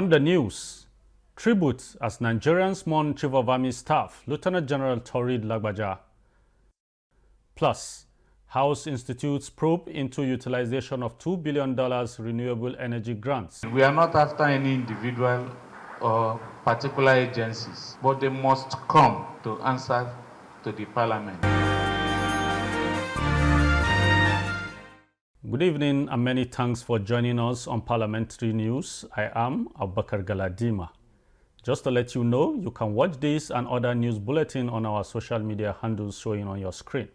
On the news, tribute as Nigerians mourn Chief of Army Staff, Lieutenant General Taurid Lagbaja. Plus, House institutes probe into utilization of $2 billion renewable energy grants. We are not after any individual or particular agencies, but they must come to answer to the Parliament. Good evening and many thanks for joining us on Parliamentary News. I am Abubakar Galadima. Just to let you know, you can watch this and other news bulletin on our social media handles showing on your screen.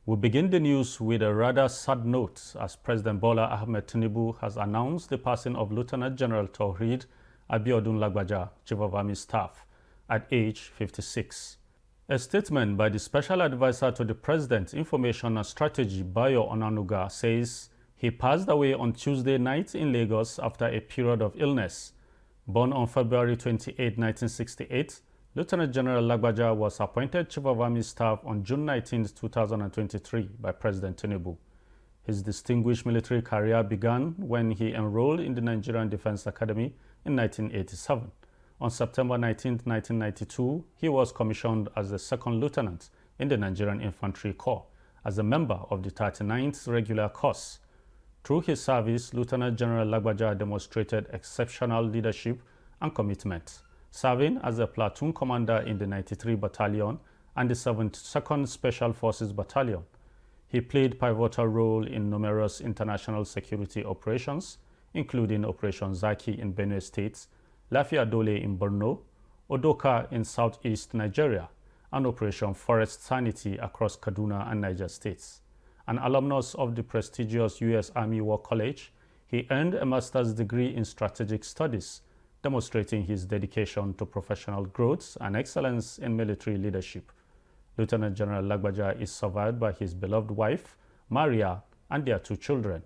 We begin the news with a rather sad note as President Bola Ahmed Tinubu has announced the passing of Lieutenant General Taurid Abiodun Lagbaja, Chief of Army Staff, at age 56. A statement by the Special Advisor to the President, Information and Strategy, Bayo Onanuga, says he passed away on Tuesday night in Lagos after a period of illness. Born on February 28, 1968, Lieutenant General Lagbaja was appointed Chief of Army Staff on June 19, 2023 by President Tinubu. His distinguished military career began when he enrolled in the Nigerian Defense Academy in 1987. On September 19, 1992, he was commissioned as the second lieutenant in the Nigerian Infantry Corps as a member of the 39th Regular Corps. Through his service, Lieutenant General Lagbaja demonstrated exceptional leadership and commitment, serving as a platoon commander in the 93 Battalion and the 72nd Special Forces Battalion. He played a pivotal role in numerous international security operations, including Operation Zaki in Benue State, Lafia Dole in Borno, Odoka in southeast Nigeria, and Operation Forest Sanity across Kaduna and Niger states. An alumnus of the prestigious U.S. Army War College, he earned a master's degree in strategic studies, demonstrating his dedication to professional growth and excellence in military leadership. Lieutenant General Lagbaja is survived by his beloved wife, Maria, and their 2 children.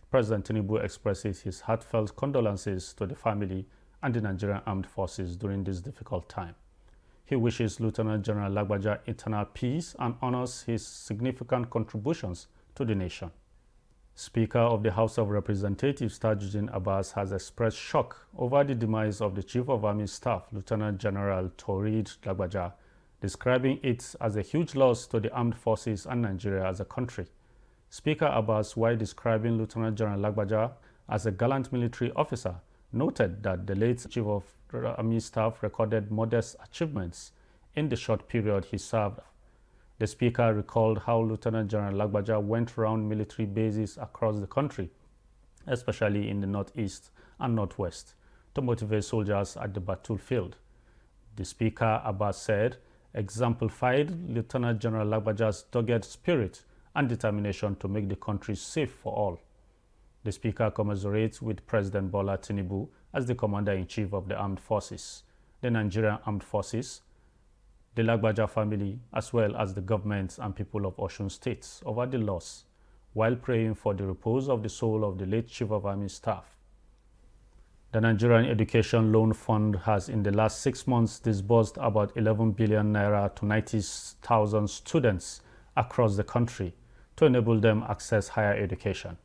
President Tinubu expresses his heartfelt condolences to the family and the Nigerian Armed Forces during this difficult time. He wishes Lieutenant General Lagbaja eternal peace and honors his significant contributions to the nation. Speaker of the House of Representatives Tajuddin Abbas has expressed shock over the demise of the Chief of Army Staff, Lieutenant General Taurid Lagbaja, describing it as a huge loss to the armed forces and Nigeria as a country. Speaker Abbas, while describing Lieutenant General Lagbaja as a gallant military officer, noted that the late Chief of Army Staff recorded modest achievements in the short period he served. The Speaker recalled how Lieutenant General Lagbaja went around military bases across the country, especially in the northeast and northwest, to motivate soldiers at the battlefield. The Speaker, Abbas said, exemplified Lieutenant General Lagbaja's dogged spirit and determination to make the country safe for all. The Speaker commiserates with President Bola Tinubu as the Commander-in-Chief of the Armed Forces, the Nigerian Armed Forces, the Lagbaja family, as well as the governments and people of Osun State over the loss, while praying for the repose of the soul of the late Chief of Army Staff. The Nigerian Education Loan Fund has in the last 6 months disbursed about 11 billion naira to 90,000 students across the country to enable them access higher education.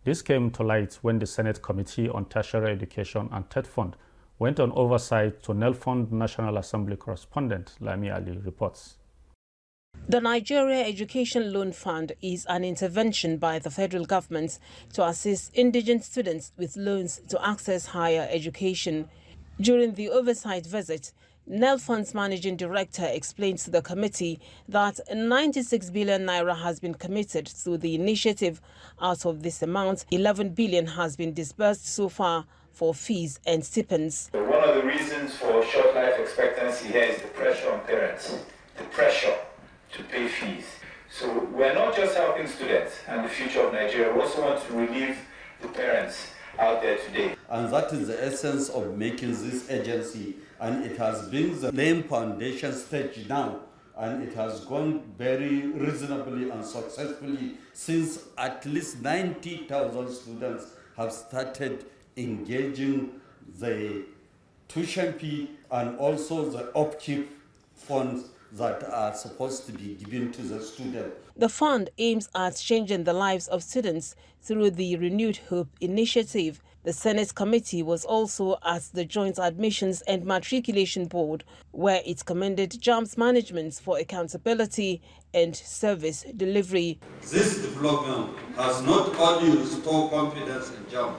This came to light when the Senate Committee on Tertiary Education and TED Fund went on oversight to NELFund National Assembly correspondent Lami Ali reports. The Nigeria Education Loan Fund is an intervention by the federal government to assist indigent students with loans to access higher education. During the oversight visit, NELFund's managing director explained to the committee that 96 billion naira has been committed to the initiative. Out of this amount, 11 billion has been disbursed so far for fees and stipends. So one of the reasons for short life expectancy here is the pressure on parents, the pressure to pay fees. So we're not just helping students and the future of Nigeria, we also want to relieve the parents out there today. And that is the essence of making this agency, and it has been the main foundation stage now, and it has gone very reasonably and successfully since at least 90,000 students have started engaging the tuition fee and also the upkeep funds that are supposed to be given to the student. The fund aims at changing the lives of students through the Renewed Hope initiative. The Senate committee was also at the Joint Admissions and Matriculation Board, where it commended JAMB's management for accountability and service delivery. This development has not only restored confidence in JAMB,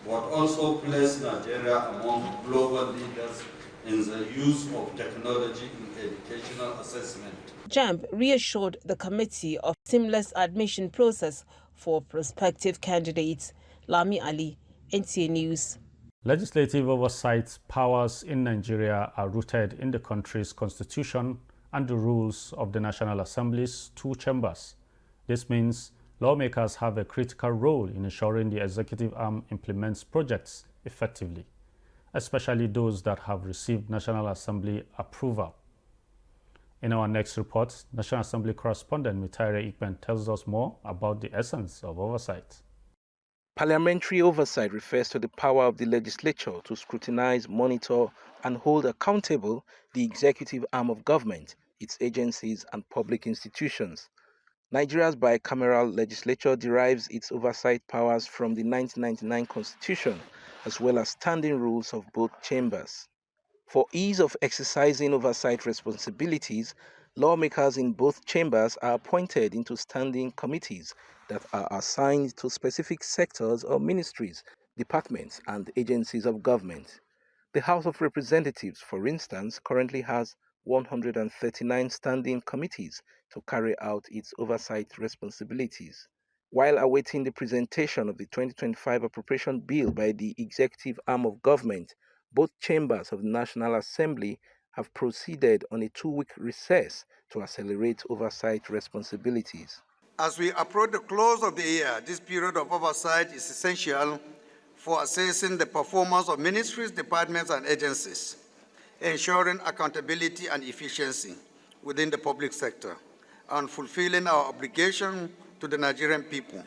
but also placed Nigeria among global leaders in the use of technology in educational assessment. JAMB reassured the committee of seamless admission process for prospective candidates. Lami Ali, NTA News. Legislative oversight powers in Nigeria are rooted in the country's constitution and the rules of the National Assembly's two chambers. This means lawmakers have a critical role in ensuring the executive arm implements projects effectively, especially those that have received National Assembly approval. In our next report, National Assembly correspondent Mitaire Ikben tells us more about the essence of oversight. Parliamentary oversight refers to the power of the legislature to scrutinize, monitor, and hold accountable the executive arm of government, its agencies, and public institutions. Nigeria's bicameral legislature derives its oversight powers from the 1999 Constitution, as well as standing rules of both chambers. For ease of exercising oversight responsibilities, lawmakers in both chambers are appointed into standing committees that are assigned to specific sectors or ministries, departments, and agencies of government. The House of Representatives, for instance, currently has 139 standing committees to carry out its oversight responsibilities. While awaiting the presentation of the 2025 appropriation bill by the executive arm of government, both chambers of the National Assembly have proceeded on a 2-week recess to accelerate oversight responsibilities. As we approach the close of the year, this period of oversight is essential for assessing the performance of ministries, departments, and agencies, ensuring accountability and efficiency within the public sector, and fulfilling our obligation to the Nigerian people.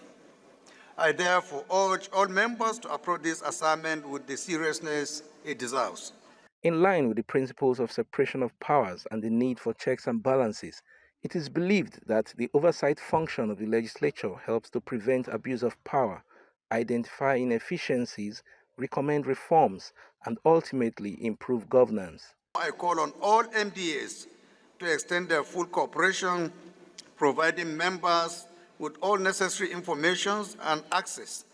I therefore urge all members to approach this assignment with the seriousness it deserves. In line with the principles of separation of powers and the need for checks and balances, it is believed that the oversight function of the legislature helps to prevent abuse of power, identify inefficiencies, recommend reforms, and ultimately improve governance. I call on all MDAs to extend their full cooperation, providing members with all necessary information and access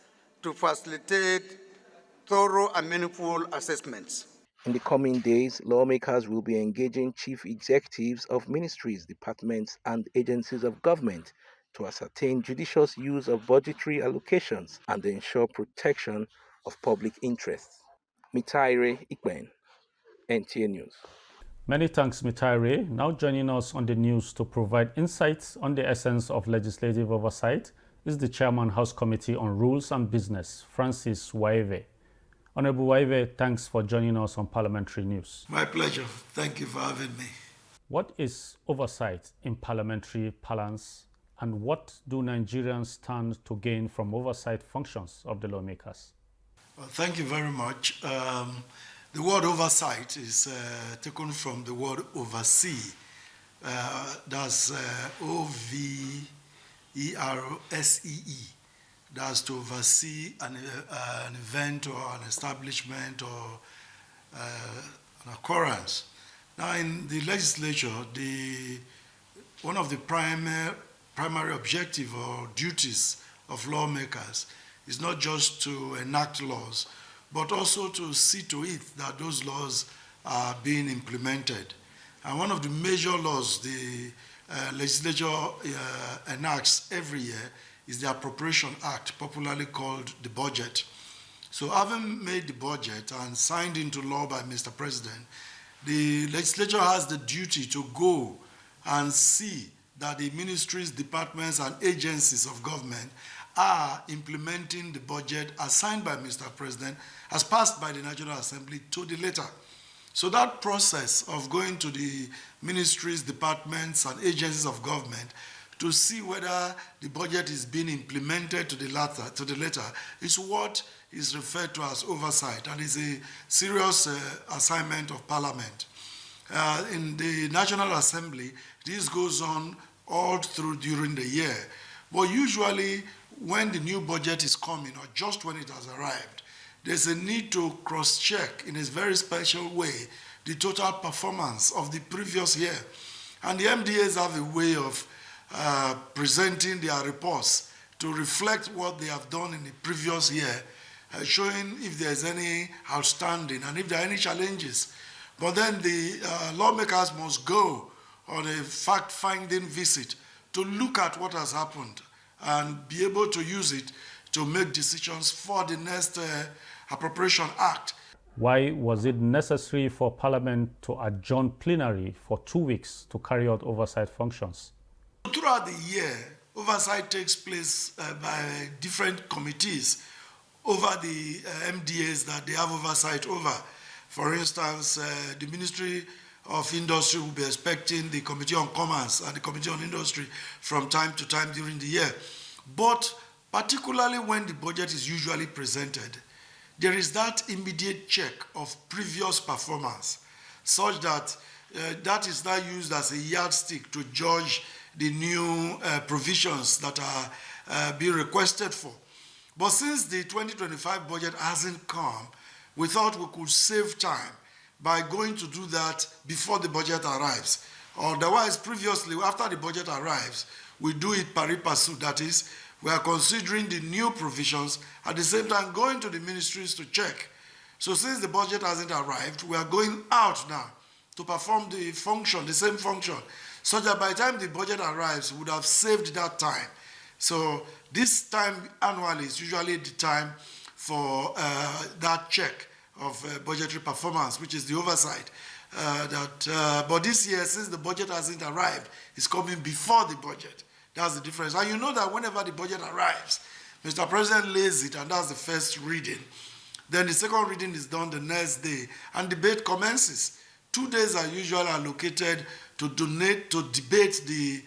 to facilitate thorough and meaningful assessments. In the coming days, lawmakers will be engaging chief executives of ministries, departments, and agencies of government to ascertain judicious use of budgetary allocations and ensure protection of public interests. Mitaire Ikben, NTA News. Many thanks, Mitaire. Now joining us on the news to provide insights on the essence of legislative oversight is the Chairman House Committee on Rules and Business, Francis Waive. Honorable Waive, thanks for joining us on Parliamentary News. My pleasure. Thank you for having me. What is oversight in parliamentary parlance, and what do Nigerians stand to gain from oversight functions of the lawmakers? Well, thank you very much. The word oversight is taken from the word oversee. That's O-V-E-R-S-E-E. That's to oversee an event or an establishment or an occurrence. Now, in the legislature, one of the primary objective or duties of lawmakers is not just to enact laws, but also to see to it that those laws are being implemented. And one of the major laws the legislature enacts every year is the Appropriation Act, popularly called the budget. So having made the budget and signed into law by Mr. President, the legislature has the duty to go and see that the ministries, departments, and agencies of government are implementing the budget as signed by Mr. President, as passed by the National Assembly to the letter. So that process of going to the ministries, departments, and agencies of government to see whether the budget is being implemented to the letter is what is referred to as oversight, and is a serious assignment of Parliament. In the National Assembly, this goes on all through during the year. But usually, when the new budget is coming, or just when it has arrived, there's a need to cross-check in a very special way the total performance of the previous year. And the MDAs have a way of presenting their reports to reflect what they have done in the previous year, showing if there's any outstanding and if there are any challenges. But then the lawmakers must go on a fact-finding visit to look at what has happened and be able to use it to make decisions for the next Appropriation Act. Why was it necessary for Parliament to adjourn plenary for 2 weeks to carry out oversight functions? Throughout the year, oversight takes place by different committees over the MDAs that they have oversight over. For instance, the Ministry of Industry will be expecting the Committee on Commerce and the Committee on Industry from time to time during the year. But particularly when the budget is usually presented, there is that immediate check of previous performance, such that that is now used as a yardstick to judge the new provisions that are being requested for. But since the 2025 budget hasn't come, we thought we could save time by going to do that before the budget arrives. Otherwise, previously, after the budget arrives, we do it pari passu, that is, we are considering the new provisions, at the same time going to the ministries to check. So since the budget hasn't arrived, we are going out now to perform the function, the same function, so that by the time the budget arrives, we would have saved that time. So this time annually is usually the time for that check of budgetary performance, which is the oversight. But this year, since the budget hasn't arrived, it's coming before the budget. That's the difference. And you know that whenever the budget arrives, Mr. President lays it, and that's the first reading. Then the second reading is done the next day, and debate commences. 2 days are usually allocated to debate the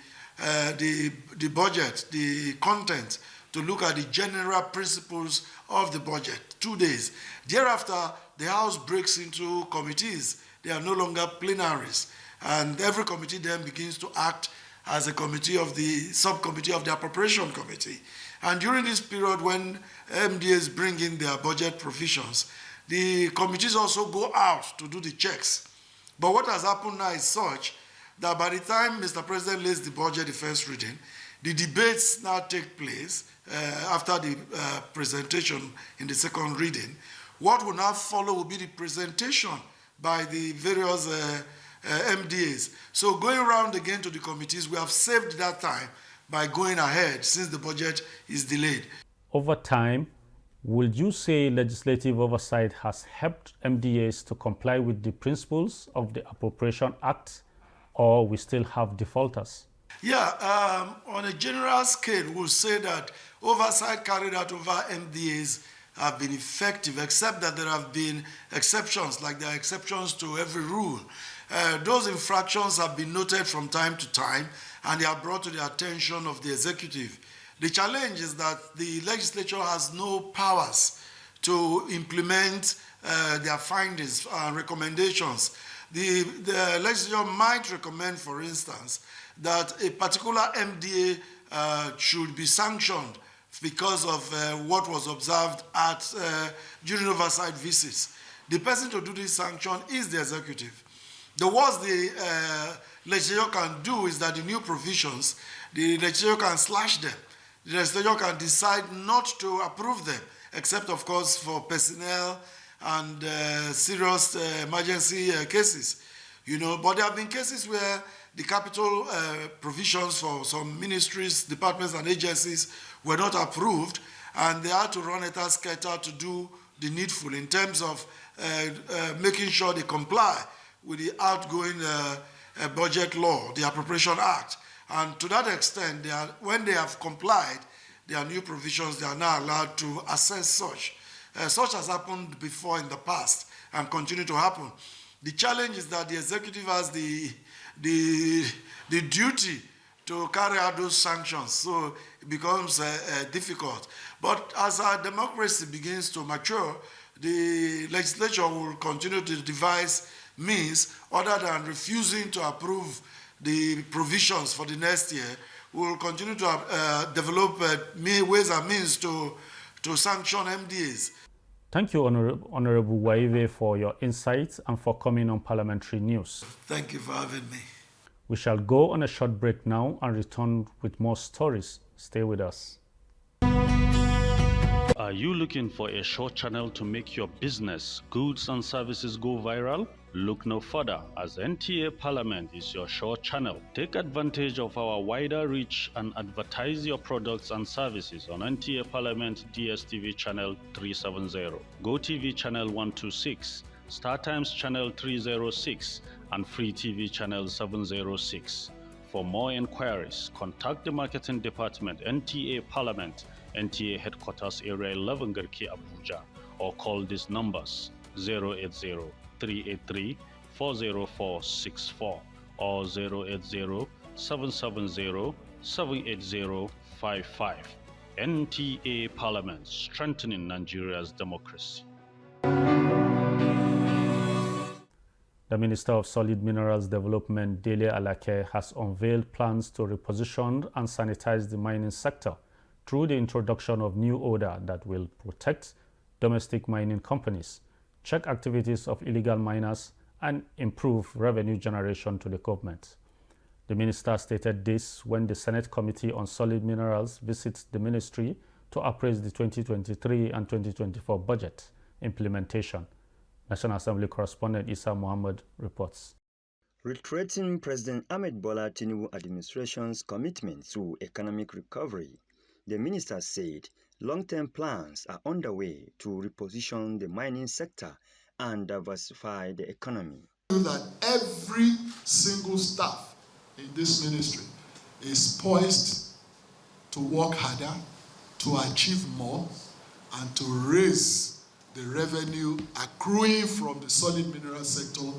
budget, the content, to look at the general principles of the budget. 2 days. Thereafter, the House breaks into committees. They are no longer plenaries. And every committee then begins to act as a committee of the subcommittee of the Appropriation Committee. And during this period when MDAs bring in their budget provisions, the committees also go out to do the checks. But what has happened now is such that by the time Mr. President lays the budget, the first reading, the debates now take place after the presentation in the second reading. What will now follow will be the presentation by the various MDAs. So going around again to the committees, we have saved that time by going ahead since the budget is delayed. Over time, would you say legislative oversight has helped MDAs to comply with the principles of the Appropriation Act, or we still have defaulters? Yeah, on a general scale, we'll say that oversight carried out over MDAs have been effective, except that there have been exceptions, like there are exceptions to every rule. Those infractions have been noted from time to time, and they are brought to the attention of the executive. The challenge is that the legislature has no powers to implement their findings and recommendations. The legislature might recommend, for instance, that a particular MDA should be sanctioned because of what was observed at during oversight visits. The person to do this sanction is the executive. The worst the legislature can do is that the new provisions, the legislature can slash them. The legislature can decide not to approve them, except, of course, for personnel and serious emergency cases. You know, but there have been cases where the capital provisions for some ministries, departments, and agencies were not approved, and they had to run a scatter to do the needful in terms of making sure they comply with the outgoing budget law, the Appropriation Act. And to that extent, when they have complied, their new provisions, they are now allowed to assess such. Such has happened before in the past and continue to happen. The challenge is that the executive has the duty to carry out those sanctions, so it becomes difficult. But as our democracy begins to mature, the legislature will continue to devise means other than refusing to approve the provisions for the next year. We will continue to develop ways and means to sanction MDAs. Thank you, Honorable Waive, for your insights and for coming on Parliamentary News. Thank you for having me. We shall go on a short break now and return with more stories. Stay with us. Are you looking for a short channel to make your business, goods and services go viral? Look no further, as NTA Parliament is your short channel. Take advantage of our wider reach and advertise your products and services on NTA Parliament DSTV channel 370, GoTV channel 126, StarTimes channel 306, and Free TV channel 706. For more inquiries, contact the Marketing Department, NTA Parliament, NTA Headquarters Area 11 Garki Abuja, or call these numbers 080-383-40464 or 080-770-78055. NTA Parliament, strengthening Nigeria's democracy. The Minister of Solid Minerals Development, Dele Alake, has unveiled plans to reposition and sanitize the mining sector through the introduction of new order that will protect domestic mining companies, check activities of illegal miners, and improve revenue generation to the government. The minister stated this when the Senate Committee on Solid Minerals visits the ministry to appraise the 2023 and 2024 budget implementation. National Assembly correspondent Isa Muhammad reports. Reiterating President Ahmed Bola Tinubu administration's commitment to economic recovery, the minister said long-term plans are underway to reposition the mining sector and diversify the economy. That every single staff in this ministry is poised to work harder, to achieve more, and to raise the revenue accruing from the solid mineral sector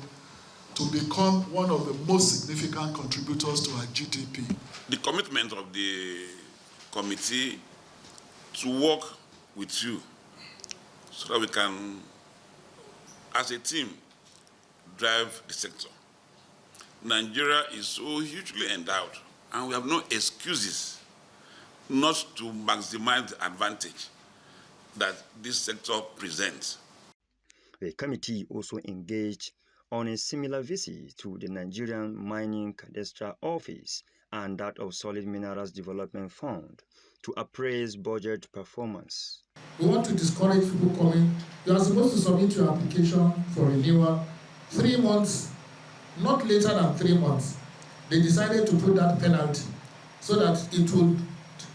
to become one of the most significant contributors to our GDP. The commitment of the committee to work with you so that we can, as a team, drive the sector. Nigeria is so hugely endowed, and we have no excuses not to maximize the advantage that this sector presents. The committee also engaged on a similar visit to the Nigerian Mining Cadastral Office and that of Solid Minerals Development Fund to appraise budget performance. We want to discourage people coming. You are supposed to submit your application for renewal 3 months, not later than 3 months. They decided to put that penalty so that it would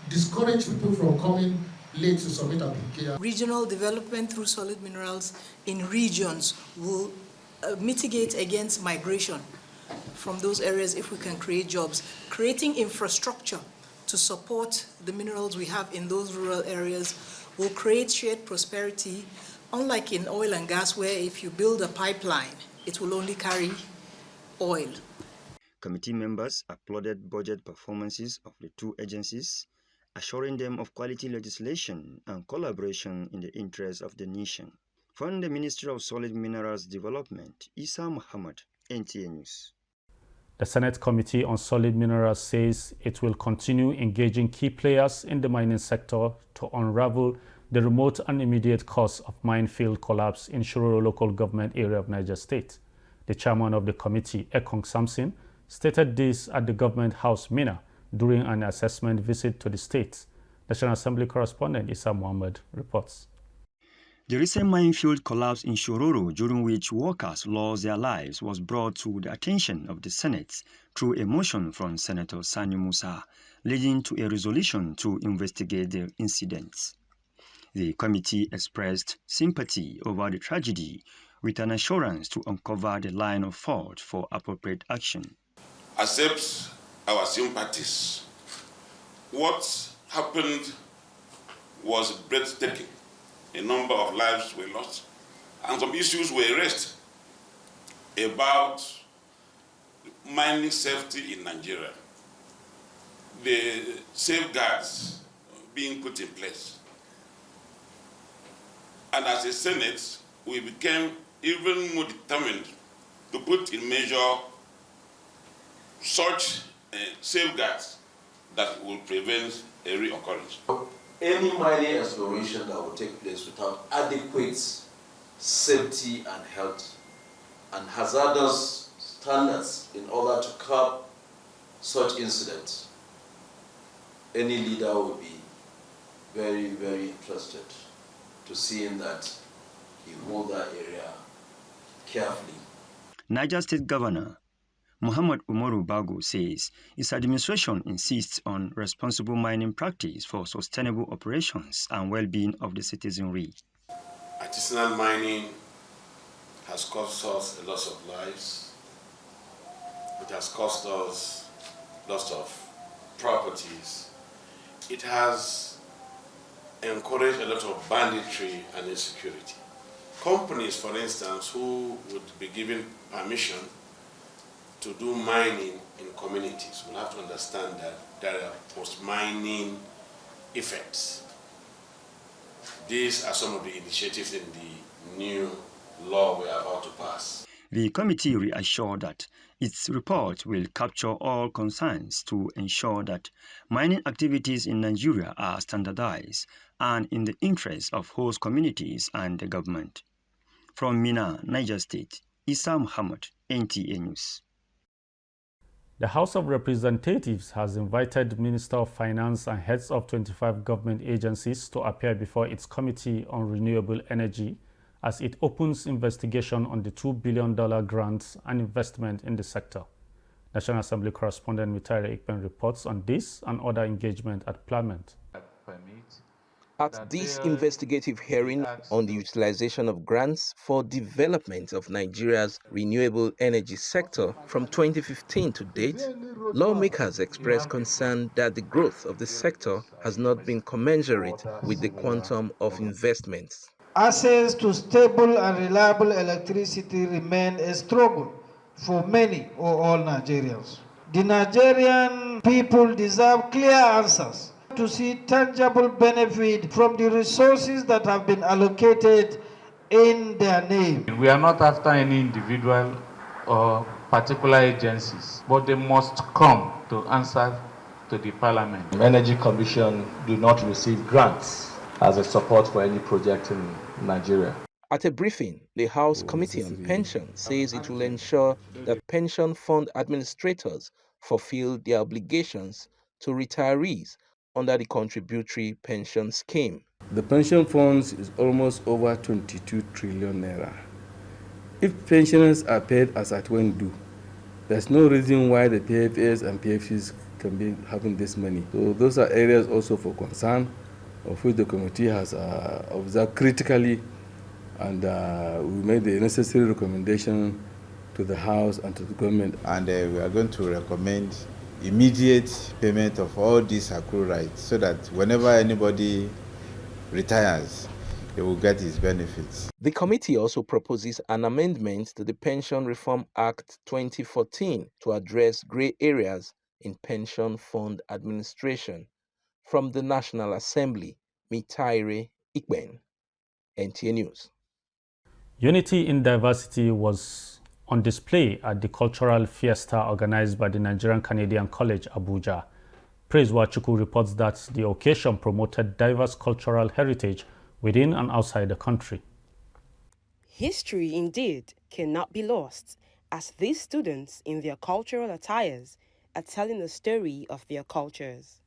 discourage people from coming late to submit application. Regional development through solid minerals in regions will mitigate against migration from those areas if we can create jobs. Creating infrastructure to support the minerals we have in those rural areas will create shared prosperity, unlike in oil and gas, where if you build a pipeline, it will only carry oil. Committee members applauded budget performances of the two agencies, assuring them of quality legislation and collaboration in the interest of the nation. From the Ministry of Solid Minerals Development, Isa Muhammad, NTA News. The Senate Committee on Solid Minerals says it will continue engaging key players in the mining sector to unravel the remote and immediate cause of minefield collapse in Shiroro local government area of Niger State. The chairman of the committee, Ekong Samson, stated this at the Government House, Mina, during an assessment visit to the state. National Assembly correspondent Isa Muhammad reports. The recent minefield collapse in Shiroro, during which workers lost their lives, was brought to the attention of the Senate through a motion from Senator Sani Musa, leading to a resolution to investigate the incidents. The committee expressed sympathy over the tragedy with an assurance to uncover the line of thought for appropriate action. Accept our sympathies. What happened was breathtaking. A number of lives were lost, and some issues were raised about mining safety in Nigeria, the safeguards being put in place. And as a Senate, we became even more determined to put in measure such safeguards that will prevent a reoccurrence. any mining exploration that will take place without adequate safety and health and hazardous standards in order to curb such incidents, any leader will be very, very interested to seeing that he hold that area carefully. Niger State Governor Muhammad Umaru Bago says his administration insists on responsible mining practice for sustainable operations and well-being of the citizenry. Artisanal mining has cost us a lot of lives. It has cost us lots of properties. It has encouraged a lot of banditry and insecurity. Companies, for instance, who would be given permission to do mining in communities will have to understand that there are post-mining effects. These are some of the initiatives in the new law we are about to pass. The committee reassured that its report will capture all concerns to ensure that mining activities in Nigeria are standardized and in the interest of host communities and the government. From Mina, Niger State, Issa Muhammad, NTA News. The House of Representatives has invited Minister of Finance and heads of 25 government agencies to appear before its Committee on Renewable Energy as it opens investigation on the $2 billion grants and investment in the sector. National Assembly correspondent Mitaire Ikpen reports on this and other engagement at Parliament. At this investigative hearing on the utilization of grants for development of Nigeria's renewable energy sector from 2015 to date, lawmakers expressed concern that the growth of the sector has not been commensurate with the quantum of investments. Access to stable and reliable electricity remains a struggle for many or all Nigerians. The Nigerian people deserve clear answers to see tangible benefit from the resources that have been allocated in their name. We are not after any individual or particular agencies, but they must come to answer to the Parliament. Energy Commission do not receive grants as a support for any project in Nigeria. At a briefing, the House Committee on Pension says it will ensure that pension fund administrators fulfill their obligations to retirees under the contributory pension scheme. The pension funds is almost over 22 trillion naira. If pensioners are paid as at when due, there's no reason why the PFAs and PFCs can be having this money. So those are areas also for concern, of which the committee has observed critically, and we made the necessary recommendation to the House and to the government. And we are going to recommend immediate payment of all these accrued rights so that whenever anybody retires, he will get his benefits. The committee also proposes an amendment to the Pension Reform Act 2014 to address grey areas in pension fund administration. From the National Assembly, Mitaire Ikpen, NTA News. Unity in diversity was on display at the cultural fiesta organized by the Nigerian Canadian College, Abuja. Praise Wachuku reports that the occasion promoted diverse cultural heritage within and outside the country. History, indeed, cannot be lost, as these students in their cultural attires are telling the story of their cultures.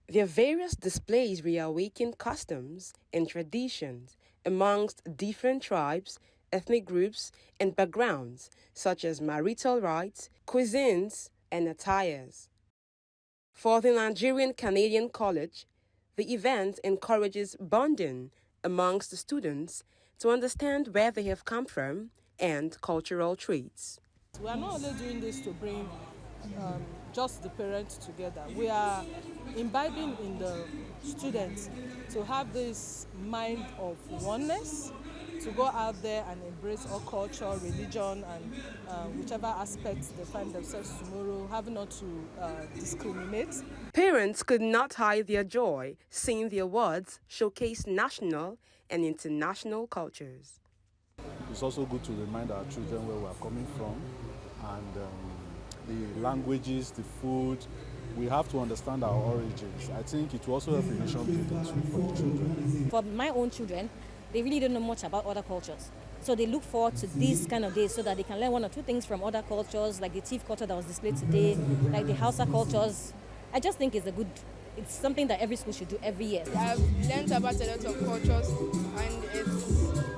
Their various displays reawaken customs and traditions amongst different tribes, ethnic groups, and backgrounds, such as marital rights, cuisines, and attires. For the Nigerian Canadian College, the event encourages bonding amongst the students to understand where they have come from and cultural traits. We are not only doing this to bring just the parents together. We are imbibing in the students to have this mind of oneness, to go out there and embrace all culture, religion, and whichever aspects they find themselves tomorrow, having not to discriminate. Parents could not hide their joy seeing the awards showcase national and international cultures. It's also good to remind our children where we are coming from and the languages, the food. We have to understand our origins. I think it will also help in nation building too for the children. For my own children, they really don't know much about other cultures. So they look forward to these kind of days so that they can learn one or two things from other cultures, like the Tiv culture that was displayed today, like the Hausa cultures. I just think it's something that every school should do every year. I've learned about a lot of cultures, and it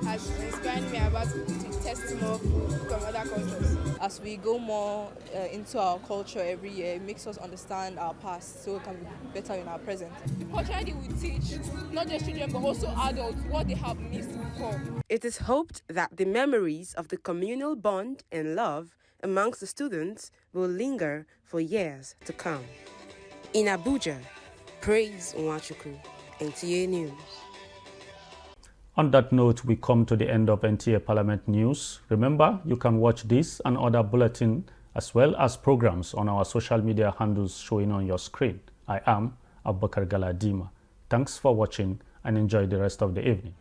has inspired me about to test more food from other cultures. As we go more into our culture every year, it makes us understand our past so we can be better in our present. Culturally, we teach not just children but also adults what they have missed before. It is hoped that the memories of the communal bond and love amongst the students will linger for years to come. In Abuja, Praise Nwachukwu, NTA News. On that note, we come to the end of NTA Parliament News. Remember, you can watch this and other bulletins as well as programs on our social media handles showing on your screen. I am Abubakar Galadima. Thanks for watching and enjoy the rest of the evening.